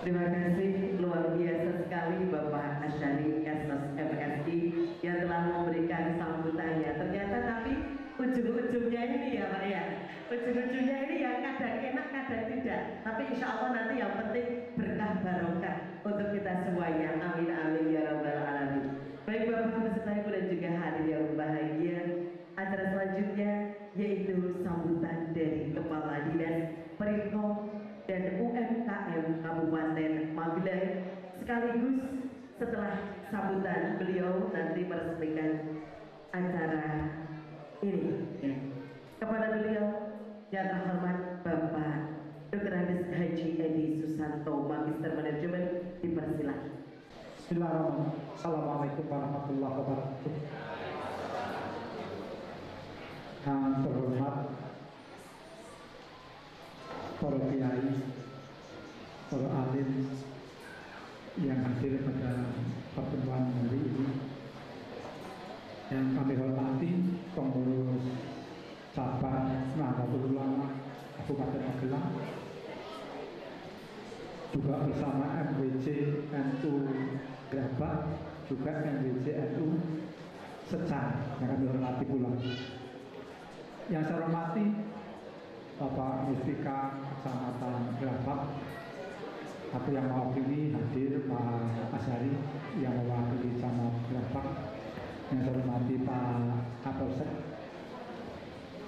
Terima kasih luar biasa sekali Bapak Asyari MSI yang telah memberikan sambutannya. Ternyata tapi ujung-ujungnya ini ya Pak ya, ujung-ujungnya ini yang kadang enak kadang tidak. Tapi insya Allah nanti yang penting berkah barokah untuk kita semuanya. Amin amin ya rabbal alamin. Baik Bapak beserta Ibu dan juga hadirin yang berbahagia, acara selanjutnya yaitu sambutan dari Kepala Dinas Perikom dan UMKM Kabupaten Magelang, sekaligus setelah sambutan beliau nanti meresmikan acara ini ya. Kepada beliau yang terhormat Bapak Dr. Andes Haji Edi Susanto, Magister Manajemen, dipersilakan. Bismillahirrahmanirrahim. Assalamualaikum warahmatullahi wabarakatuh. Yang terhormat para kiai, para alim yang hadir pada pertemuan hari ini, yang kami hormati pengurus cabang Nahdlatul Ulama Kabupaten Magelang, juga bersama MWC NU Grabak, juga MWC NU Secang yang kami hormati pula. Yang saya hormati Bapak Muspika Kecamatan Grabak, atau yang mewakili hadir Pak Asyari yang mewakili Camat Grabak. Yang saya hormati Pak Kapolsek,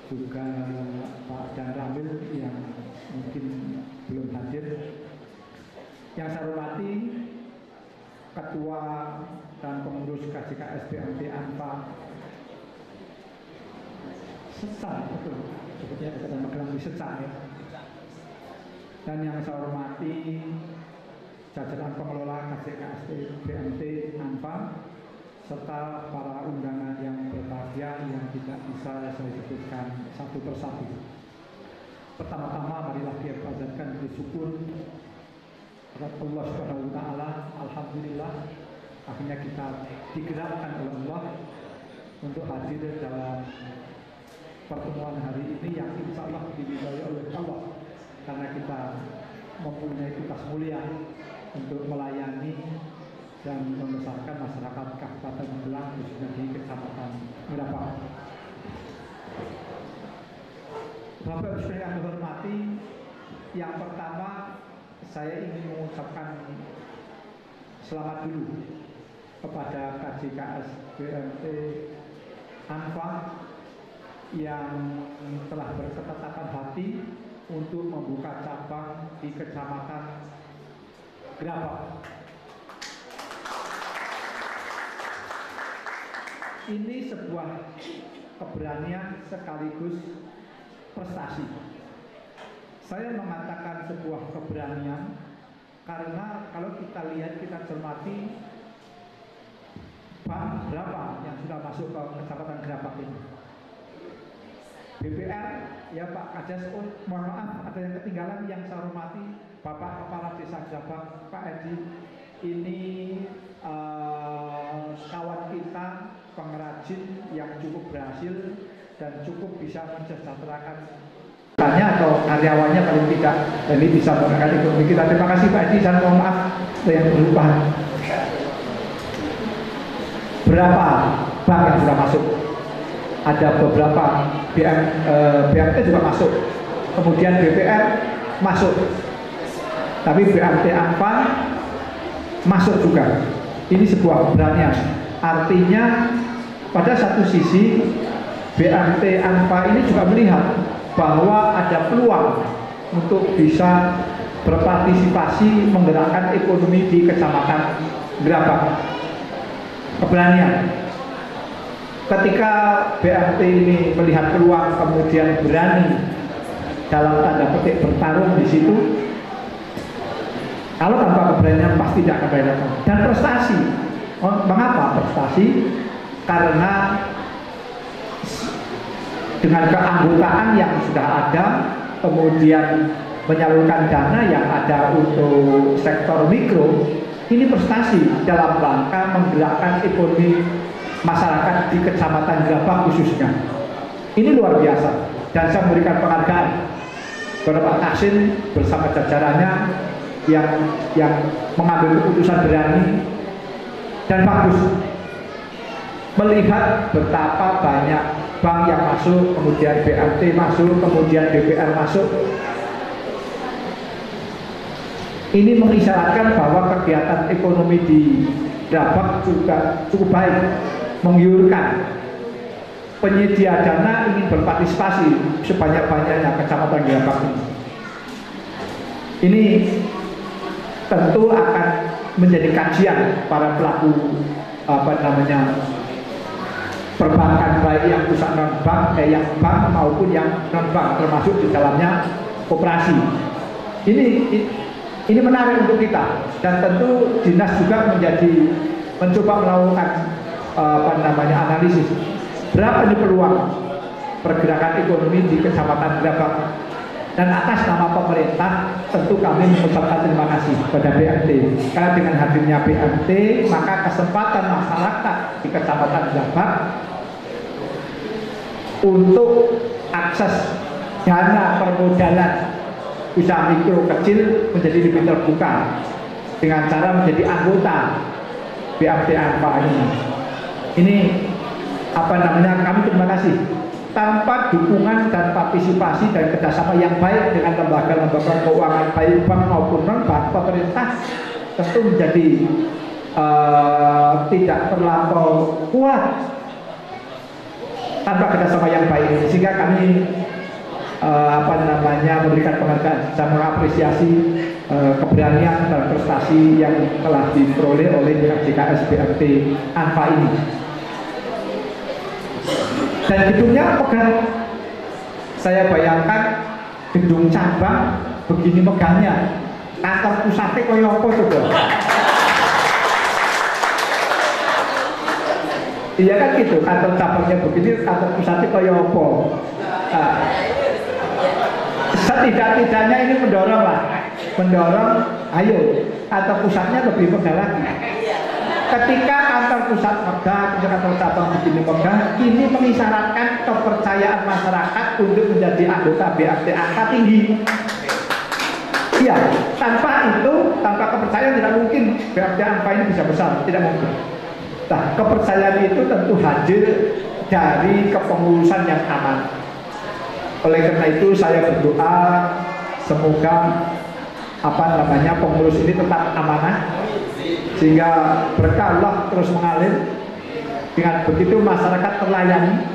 juga Pak Dan Ramil yang mungkin belum hadir. Yang saya hormati Ketua dan Pengurus KJKS BMT ANFA Secang, betul, sebetulnya Kecamatan Magelang di Secang ya. Dan yang saya hormati jajaran pengelola KJKS BMT ANFA serta para undangan yang berbahagia yang tidak bisa saya sebutkan satu persatu. Pertama-tama marilah kita panjatkan bersyukur kepada Allah Subhanahu wa taala. Alhamdulillah akhirnya kita digerakkan oleh Allah untuk hadir dalam pertemuan hari ini yang insya Allah dibimbing oleh Allah, karena kita mempunyai tugas mulia untuk melayani dan membesarkan masyarakat Kabupaten Magelang, khususnya di Kecamatan Grabak. Bapak Ibu yang kami hormati, yang pertama saya ingin mengucapkan selamat dulu kepada KJKS BMT ANFA yang telah berketetapan hati untuk membuka cabang di Kecamatan Grabak. Ini sebuah keberanian sekaligus prestasi. Saya mengatakan sebuah keberanian karena kalau kita lihat, kita cermati bank berapa yang sudah masuk ke Kecamatan Grabak ini. BPR ya Pak Kades, mohon maaf ada yang ketinggalan. Yang saya hormati Bapak Kepala Desa Grabak, Pak Edi, ini kawan kita pengrajin yang cukup berhasil dan cukup bisa mensejahterakan atau karyawannya paling tidak, dan ini bisa mengangkat ekonomi kita. Terima kasih Pak Edi, dan mohon maaf yang berupa berapa bank yang sudah masuk. Ada beberapa BMT juga masuk, kemudian BPR masuk, tapi BMT ANFA masuk juga. Ini sebuah keberanian. Artinya pada satu sisi BMT ANFA ini juga melihat bahwa ada peluang untuk bisa berpartisipasi menggerakkan ekonomi di Kecamatan Grabak. Keberanian. Ketika BMT ini melihat peluang kemudian berani dalam tanda petik bertarung di situ, kalau tanpa keberanian pasti tidak akan berani. Dan prestasi. Mengapa prestasi? Karena dengan keanggotaan yang sudah ada, kemudian menyalurkan dana yang ada untuk sektor mikro, ini prestasi dalam rangka menggerakkan ekonomi masyarakat di Kecamatan Grabak khususnya. Ini luar biasa, dan saya memberikan penghargaan kepada Pak Taksin bersama jajarannya yang mengambil keputusan berani dan bagus. Melihat betapa banyak bank yang masuk, kemudian BRT masuk, kemudian DPR masuk, ini mengisyaratkan bahwa kegiatan ekonomi di Drabak juga cukup baik, menggiurkan. Penyedia dana ingin berpartisipasi sebanyak-banyaknya kecamatan Drabak ini. Ini tentu akan menjadi kajian para pelaku perbankan, baik yang pusat non bank, yang bank maupun yang non bank, termasuk di dalamnya koperasi. Ini menarik untuk kita, dan tentu dinas juga mencoba melakukan analisis berapa ini peluang pergerakan ekonomi di Kecamatan Drabak. Dan atas nama pemerintah tentu kami mengucapkan terima kasih kepada BMT, karena dengan hadirnya BMT maka kesempatan masyarakat di Kecamatan Drabak untuk akses dana permodalan usaha mikro kecil menjadi lebih terbuka dengan cara menjadi anggota BMT ANFA ini. Ini kami terima kasih. Tanpa dukungan dan partisipasi dan kerjasama yang baik dengan lembaga-lembaga keuangan baik bank maupun non bank, pemerintah tentu menjadi tidak terlampau kuat tanpa kerjasama yang baik, sehingga kami memberikan penghargaan dan mengapresiasi keberanian dan prestasi yang telah diperoleh oleh JKS BMT ANFA ini. Dan gedungnya megah. Saya bayangkan gedung cabang begini megahnya, kantor pusatnya kaya apa coba? Iya kan gitu, kantor cabangnya begini, kantor pusatnya kaya apa? Setidak-tidaknya ini mendorong, ayo kantor pusatnya lebih megah lagi. Ketika kantor pusat megah, kantor cabang begini megah, ini mengisyaratkan kepercayaan masyarakat untuk menjadi anggota BMT ANFA tinggi. Iya, tanpa kepercayaan tidak mungkin BMT ANFA ini bisa besar, tidak mungkin. Nah, kepercayaan itu tentu hadir dari kepengurusan yang aman. Oleh karena itu saya berdoa semoga pengurus ini tetap amanah, sehingga berkah Allah terus mengalir. Dengan begitu masyarakat terlayani,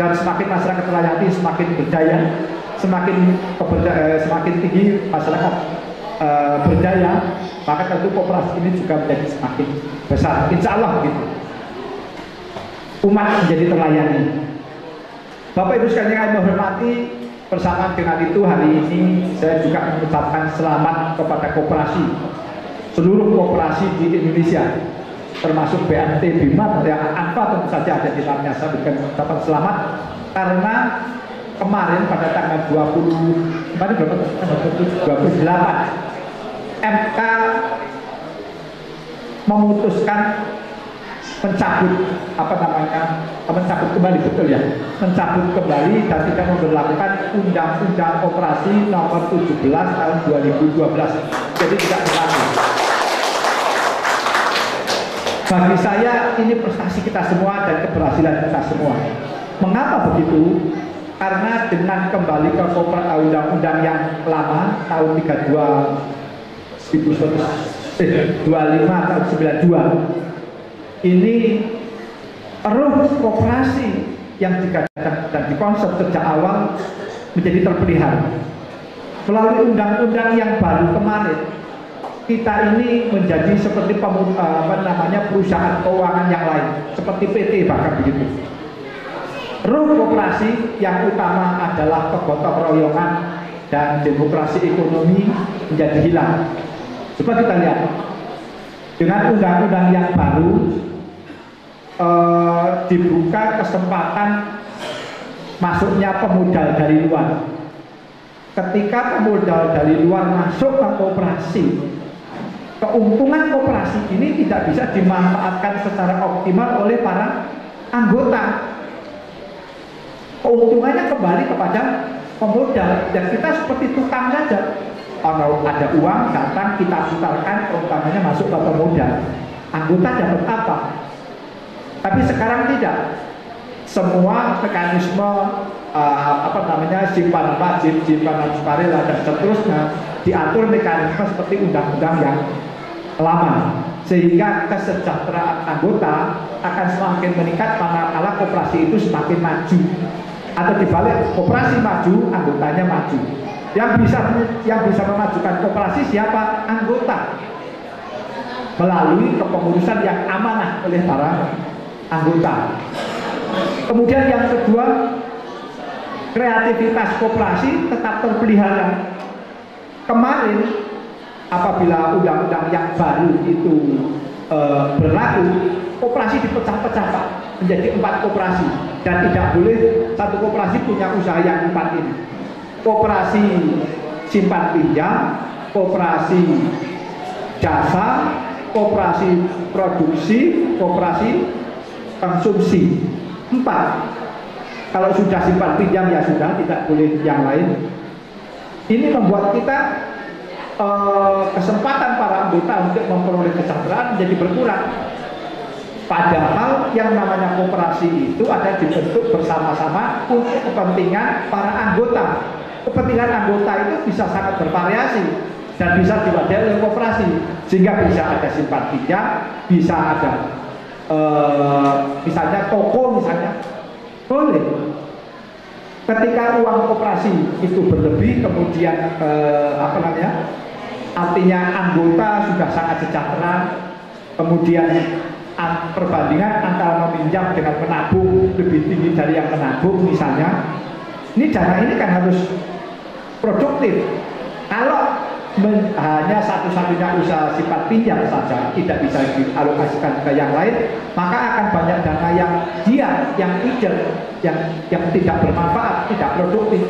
dan semakin masyarakat terlayani semakin berdaya, semakin tinggi masyarakat berdaya, maka tentu koperasi ini juga menjadi semakin besar. Insya Allah gitu, umat menjadi terlayani. Bapak Ibu sekalian yang kami hormati, bersama dengan itu hari ini saya juga mengucapkan selamat kepada koperasi, seluruh koperasi di Indonesia, termasuk BMT Bima yang ANFA tentu saja ada di dalamnya. Saya berikan ucapan selamat karena kemarin pada tanggal 28 MK memutuskan mencabut kembali, betul ya, mencabut kembali dan tidak memberlakukan Undang-Undang Koperasi Nomor 17 Tahun 2012. Jadi tidak berlaku. Bagi saya ini prestasi kita semua dan keberhasilan kita semua. Mengapa begitu? Karena dengan kembali ke undang-undang yang lama tahun 25 tahun 92, ini ruh koperasi yang digadang dan dikonsep sejak awal menjadi terpelihara. Melalui undang-undang yang baru kemarin, kita ini menjadi seperti perusahaan keuangan yang lain, seperti PT bahkan begitu. Ruh koperasi yang utama adalah kegotong royongan dan demokrasi ekonomi menjadi hilang. Coba kita lihat, dengan undang-undang yang baru dibuka kesempatan masuknya pemodal dari luar. Ketika pemodal dari luar masuk ke koperasi, keuntungan koperasi ini tidak bisa dimanfaatkan secara optimal oleh para anggota. Keuntungannya kembali kepada pemodal, dan kita seperti tukang saja. ada uang datang kita putarkan, utamanya masuk ke modal, anggota dapat apa? Tapi sekarang tidak, semua mekanisme simpanan wajib, simpanan sukarela dan seterusnya diatur mekanisme seperti undang-undang yang lama, sehingga kesejahteraan anggota akan semakin meningkat manakala koperasi itu semakin maju, atau dibalik, koperasi maju, anggotanya maju. Yang bisa memajukan koperasi siapa? Anggota, melalui kepengurusan yang amanah oleh para anggota. Kemudian yang kedua, kreativitas koperasi tetap terpelihara. Kemarin apabila undang-undang yang baru itu berlaku, koperasi dipecah-pecah Pak, menjadi 4 koperasi, dan tidak boleh satu koperasi punya usaha yang 4 ini. Koperasi simpan pinjam, koperasi jasa, koperasi produksi, koperasi konsumsi. 4. Kalau sudah simpan pinjam ya sudah, tidak boleh yang lain. Ini membuat kita kesempatan para anggota untuk memperoleh kesejahteraan menjadi berkurang. Padahal yang namanya koperasi itu ada dibentuk bersama-sama untuk kepentingan para anggota. Kepentingan anggota itu bisa sangat bervariasi dan bisa diwadahi oleh koperasi, sehingga bisa ada simpan pinjam, bisa ada misalnya toko, misalnya boleh. Ketika uang koperasi itu berlebih, kemudian artinya anggota sudah sangat sejahtera, kemudian perbandingan antara meminjam dengan menabung lebih tinggi dari yang menabung misalnya, ini dana ini kan harus produktif. Kalau hanya satu-satunya usaha sifat pinjam saja, tidak bisa dialokasikan ke yang lain, maka akan banyak dana yang idle, yang tidak bermanfaat, tidak produktif.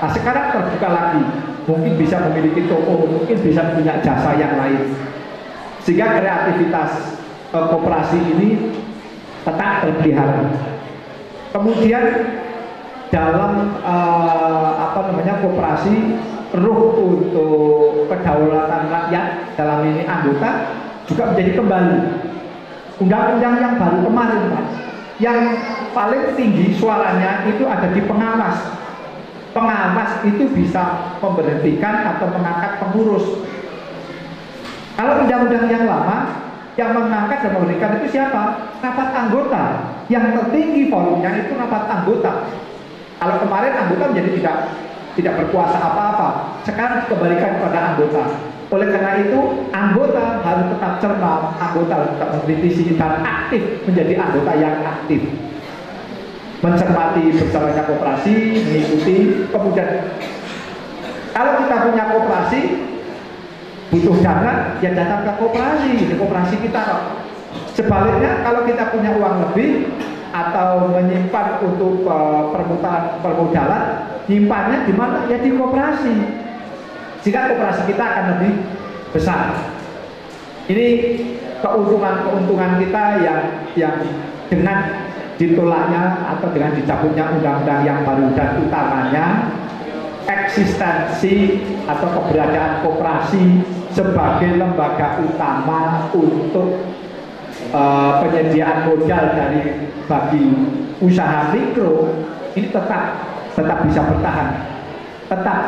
Nah, sekarang terbuka lagi, mungkin bisa memiliki toko, mungkin bisa punya jasa yang lain, sehingga kreativitas koperasi ini tetap terpelihara. Kemudian dalam koperasi, ruh untuk kedaulatan rakyat, dalam ini anggota, juga menjadi kembali. Undang-undang yang baru kemarin Pak, yang paling tinggi suaranya itu ada di pengawas. Pengawas itu bisa memberhentikan atau mengangkat pengurus. Kalau undang-undang yang lama, yang mengangkat dan memberikan itu siapa? Rapat anggota. Yang tertinggi volumenya itu rapat anggota. Kalau kemarin anggota menjadi tidak berkuasa apa-apa, sekarang dikembalikan kepada anggota. Oleh karena itu, anggota harus tetap cermat, anggota harus tetap mengkritisi dan aktif, menjadi anggota yang aktif, mencermati berjalannya koperasi, mengikuti. Kemudian kalau kita punya koperasi, butuh dana, ya datang ke koperasi, di koperasi kita. Sebaliknya, kalau kita punya uang lebih atau menyimpan untuk permodalan, nyimpannya di mana? Ya di koperasi. Jika koperasi kita akan lebih besar. Ini keuntungan kita yang dengan ditolaknya atau dengan dicabutnya undang-undang yang baru, dan utamanya eksistensi atau keberadaan koperasi sebagai lembaga utama untuk penyediaan modal bagi usaha mikro ini tetap bisa bertahan, tetap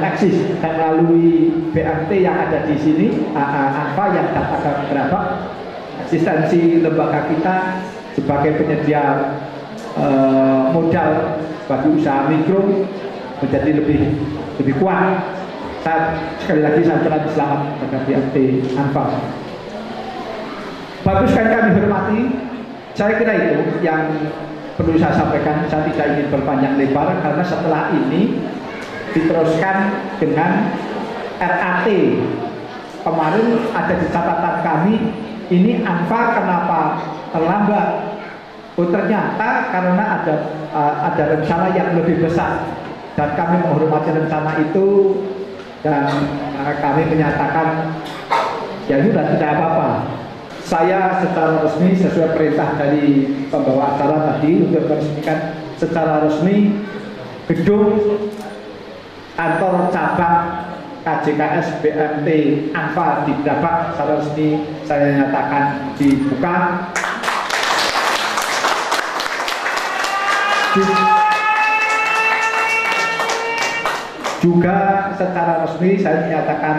eksis, dan melalui BMT yang ada di sini, ANFA yang ada berapa, eksistensi lembaga kita sebagai penyedia modal bagi usaha mikro menjadi lebih kuat. Sekali lagi saya ucapkan selamat kepada BMT ANFA. Bagus kan kami hormati. Saya kira itu yang perlu saya sampaikan. Saya tidak ingin berpanjang lebar karena setelah ini diteruskan dengan RAT. Kemarin ada di catatan kami, ini ANFA kenapa terlambat? Oh, ternyata karena ada rencana yang lebih besar, dan kami menghormati rencana itu, dan kami menyatakan ya sudah, tidak apa-apa. Saya secara resmi sesuai perintah dari pembawa acara tadi untuk meresmikan secara resmi gedung kantor cabang KJKS BMT Anfa di Brabak secara resmi saya nyatakan dibuka. Juga secara resmi saya menyatakan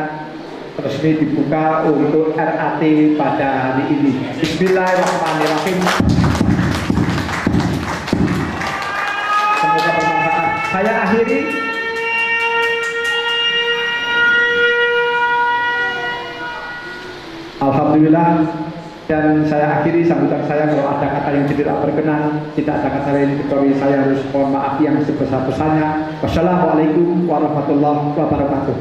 resmi dibuka untuk RAT pada hari ini. Bismillahirrahmanirrahim. Semoga bermanfaat. Saya akhiri. Alhamdulillah, dan saya akhiri sambutan saya. Kalau ada kata yang tidak berkenan, tidak ada kata yang dikecuali, saya harus mohon maaf yang sebesar-besarnya. Wassalamualaikum warahmatullahi wabarakatuh.